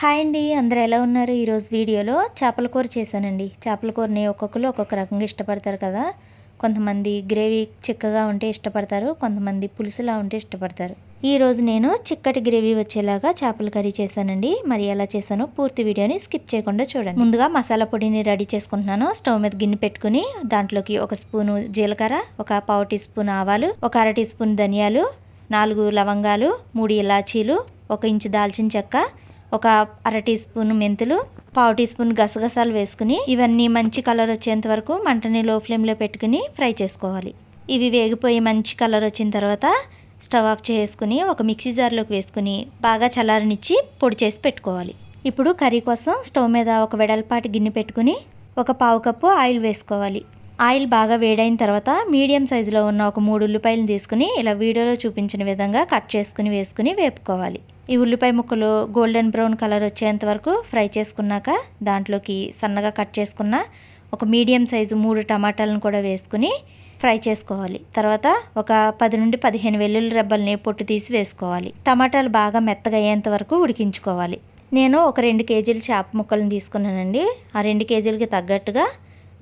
Hi అండి, అందరూ ఎలా ఉన్నారు? ఈరోజు వీడియోలో చేపల కూర చేశానండి. చేపల కూరని ఒక్కొక్కరు ఒక్కొక్క రకంగా ఇష్టపడతారు కదా. కొంతమంది గ్రేవీ చిక్కగా ఉంటే ఇష్టపడతారు, కొంతమంది పులుసులా ఉంటే ఇష్టపడతారు. ఈరోజు నేను చిక్కటి గ్రేవీ వచ్చేలాగా చేపల కర్రీ చేశానండి. మరి ఎలా చేశానో పూర్తి వీడియోని స్కిప్ చేయకుండా చూడండి. ముందుగా మసాలా పొడిని రెడీ చేసుకుంటున్నాను. స్టవ్ మీద గిన్నె పెట్టుకుని దాంట్లోకి 1 స్పూను జీలకర్ర, 1/4 టీ స్పూన్ ఆవాలు, 1/2 టీ స్పూన్ ధనియాలు, 4 లవంగాలు, 3 ఇలాచీలు, 1 ఇంచు దాల్చిన చెక్క, 1/2 టీ స్పూన్ మెంతులు, 1/4 టీ స్పూన్ గసగసాలు వేసుకుని ఇవన్నీ మంచి కలర్ వచ్చేంత వరకు మంటని లో ఫ్లేమ్లో పెట్టుకుని ఫ్రై చేసుకోవాలి. ఇవి వేగిపోయి మంచి కలర్ వచ్చిన తర్వాత స్టవ్ ఆఫ్ చేసుకుని ఒక మిక్సీ జార్లోకి వేసుకుని బాగా చల్లారనిచ్చి పొడి చేసి పెట్టుకోవాలి. ఇప్పుడు కర్రీ కోసం స్టవ్ మీద ఒక వెడల్పాటి గిన్నె పెట్టుకుని 1/4 కప్పు ఆయిల్ వేసుకోవాలి. ఆయిల్ బాగా వేడైన తర్వాత మీడియం సైజులో ఉన్న 3 ఉల్లిపాయలను తీసుకుని ఇలా వీడియోలో చూపించిన విధంగా కట్ చేసుకుని వేసుకుని వేపుకోవాలి. ఈ ఉల్లిపాయ ముక్కలు గోల్డెన్ బ్రౌన్ కలర్ వచ్చేంత వరకు ఫ్రై చేసుకున్నాక దాంట్లోకి సన్నగా కట్ చేసుకున్న ఒక మీడియం సైజు 3 టమాటాలను కూడా వేసుకుని ఫ్రై చేసుకోవాలి. తర్వాత ఒక 10 నుండి 15 వెల్లుల్లి రెబ్బల్ని పొట్టు తీసి వేసుకోవాలి. టమాటాలు బాగా మెత్తగా అయ్యేంత వరకు ఉడికించుకోవాలి. నేను ఒక 2 కేజీల చేప ముక్కలను తీసుకున్నానండి. ఆ 2 కేజీలకి తగ్గట్టుగా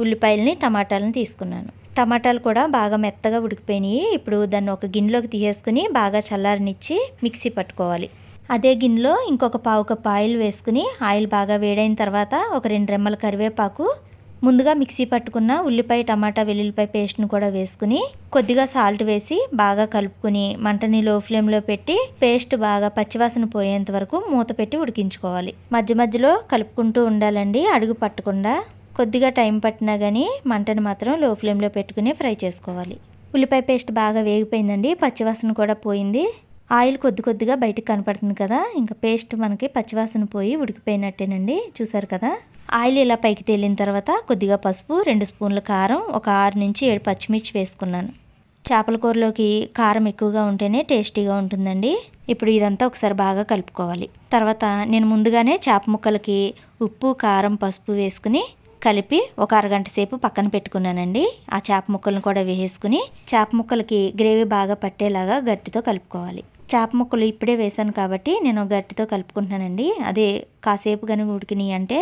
ఉల్లిపాయలని టమాటాలను తీసుకున్నాను. టమాటాలు కూడా బాగా మెత్తగా ఉడికిపోయినాయి. ఇప్పుడు దాన్ని ఒక గిన్నెలోకి తీసేసుకుని బాగా చల్లారనిచ్చి మిక్సీ పట్టుకోవాలి. అదే గిన్నెలో ఇంకొక 1/4 కప్పు ఆయిల్ వేసుకుని ఆయిల్ బాగా వేడైన తర్వాత ఒక 2 రెమ్మల కరివేపాకు, ముందుగా మిక్సీ పట్టుకున్న ఉల్లిపాయ టమాటా వెల్లుల్లిపాయ పేస్ట్ను కూడా వేసుకుని కొద్దిగా సాల్ట్ వేసి బాగా కలుపుకుని మంటని లో ఫ్లేమ్లో పెట్టి పేస్ట్ బాగా పచ్చివాసన పోయేంత వరకు మూత పెట్టి ఉడికించుకోవాలి. మధ్య మధ్యలో కలుపుకుంటూ ఉండాలండి, అడుగు పట్టకుండా. కొద్దిగా టైం పట్టినా కానీ మంటని మాత్రం లో ఫ్లేమ్లో పెట్టుకుని ఫ్రై చేసుకోవాలి. ఉల్లిపాయ పేస్ట్ బాగా వేగిపోయిందండి, పచ్చివాసన కూడా పోయింది. ఆయిల్ కొద్దిగా బయటకు కనపడుతుంది కదా, ఇంకా పేస్ట్ మనకి పచ్చివాసన పోయి ఉడికిపోయినట్టేనండి. చూసారు కదా. ఆయిల్ ఇలా పైకి తేలిన తర్వాత కొద్దిగా పసుపు, 2 స్పూన్ల కారం, ఒక 6 నుంచి 7 పచ్చిమిర్చి వేసుకున్నాను. చేపల కూరలోకి కారం ఎక్కువగా ఉంటేనే టేస్టీగా ఉంటుందండి. ఇప్పుడు ఇదంతా ఒకసారి బాగా కలుపుకోవాలి. తర్వాత నేను ముందుగానే చేప ముక్కలకి ఉప్పు, కారం, పసుపు వేసుకుని కలిపి ఒక అరగంట సేపు పక్కన పెట్టుకున్నానండి. ఆ చేప ముక్కలను కూడా వేసుకుని చేప ముక్కలకి గ్రేవీ బాగా పట్టేలాగా గట్టితో కలుపుకోవాలి. చేప ముక్కలు ఇప్పుడే వేసాను కాబట్టి నేను గట్టితో కలుపుకుంటున్నానండి. అదే కాసేపు కనుక ఉడికినాయి అంటే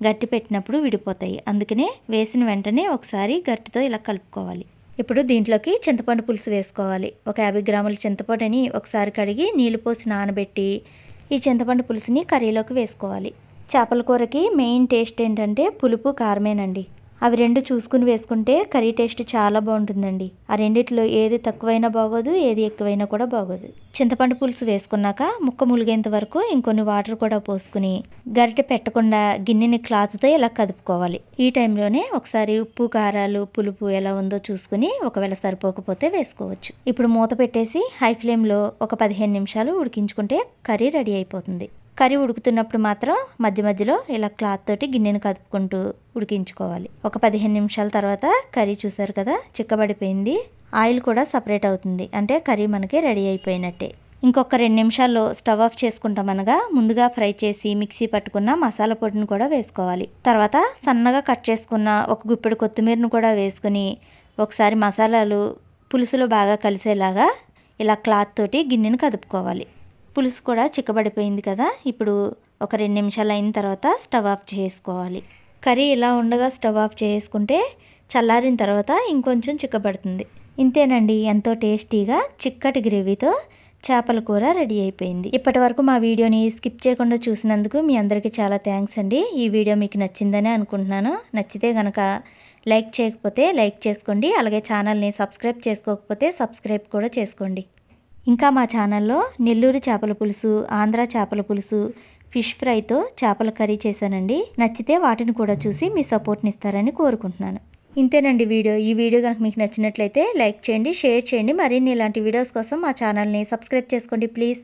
గట్టి పెట్టినప్పుడు విడిపోతాయి. అందుకనే వేసిన వెంటనే ఒకసారి గట్టితో ఇలా కలుపుకోవాలి. ఇప్పుడు దీంట్లోకి చింతపండు పులుసు వేసుకోవాలి. ఒక 50 గ్రాముల చింతపండుని ఒకసారి కడిగి నీళ్లు పోసి నానబెట్టి ఈ చింతపండు పులుసుని కర్రీలోకి వేసుకోవాలి. చేపల కూరకి మెయిన్ టేస్ట్ ఏంటంటే పులుపు, కారమేనండి. అవి 2 చూసుకుని వేసుకుంటే కర్రీ టేస్ట్ చాలా బాగుంటుందండి. ఆ రెండిట్లో ఏది తక్కువైనా బాగోదు, ఏది ఎక్కువైనా కూడా బాగోదు. చింతపండు పులుసు వేసుకున్నాక ముక్క ములిగేంత వరకు ఇంకొన్ని వాటర్ కూడా పోసుకుని గరిటె పెట్టకుండా గిన్నెని క్లాత్తో ఇలా కదుపుకోవాలి. ఈ టైంలోనే ఒకసారి ఉప్పు, కారాలు, పులుపు ఎలా ఉందో చూసుకుని ఒకవేళ సరిపోకపోతే వేసుకోవచ్చు. ఇప్పుడు మూత పెట్టేసి హై ఫ్లేమ్లో ఒక 15 నిమిషాలు ఉడికించుకుంటే కర్రీ రెడీ అయిపోతుంది. కర్రీ ఉడుకుతున్నప్పుడు మాత్రం మధ్య మధ్యలో ఇలా క్లాత్ తోటి గిన్నెను కదుపుకుంటూ ఉడికించుకోవాలి. ఒక 15 నిమిషాల తర్వాత కర్రీ చూసారు కదా, చిక్కబడిపోయింది. ఆయిల్ కూడా సపరేట్ అవుతుంది, అంటే కర్రీ మనకి రెడీ అయిపోయినట్టే. ఇంకొక 2 నిమిషాల్లో స్టవ్ ఆఫ్ చేసుకుంటామనగా ముందుగా ఫ్రై చేసి మిక్సీ పట్టుకున్న మసాలా పొడిని కూడా వేసుకోవాలి. తర్వాత సన్నగా కట్ చేసుకున్న ఒక గుప్పెడు కొత్తిమీరను కూడా వేసుకుని ఒకసారి మసాలాలు పులుసులో బాగా కలిసేలాగా ఇలా క్లాత్ తోటి గిన్నెను కదుపుకోవాలి. పులుసు కూడా చిక్కబడిపోయింది కదా. ఇప్పుడు ఒక 2 నిమిషాలు అయిన తర్వాత స్టవ్ ఆఫ్ చేసుకోవాలి. కర్రీ ఇలా ఉండగా స్టవ్ ఆఫ్ చేసుకుంటే చల్లారిన తర్వాత ఇంకొంచెం చిక్కబడుతుంది. ఇంతేనండి, ఎంతో టేస్టీగా చిక్కటి గ్రేవీతో చేపల కూర రెడీ అయిపోయింది. ఇప్పటి వరకు మా వీడియోని స్కిప్ చేయకుండా చూసినందుకు మీ అందరికీ చాలా థ్యాంక్స్ అండి. ఈ వీడియో మీకు నచ్చిందని అనుకుంటున్నాను. నచ్చితే కనుక లైక్ చేయకపోతే లైక్ చేసుకోండి. అలాగే ఛానల్ని సబ్స్క్రైబ్ చేసుకోకపోతే సబ్స్క్రైబ్ కూడా చేసుకోండి. ఇంకా మా ఛానల్లో నెల్లూరు చేపల పులుసు, ఆంధ్ర చేపల పులుసు, ఫిష్ ఫ్రైతో చేపల కర్రీ చేశానండి. నచ్చితే వాటిని కూడా చూసి మీ సపోర్ట్ని ఇస్తారని కోరుకుంటున్నాను. ఇంతేనండి వీడియో. ఈ వీడియో కనుక మీకు నచ్చినట్లయితే లైక్ చేయండి, షేర్ చేయండి. మరిన్ని ఇలాంటి వీడియోస్ కోసం మా ఛానల్ని సబ్స్క్రైబ్ చేసుకోండి ప్లీజ్.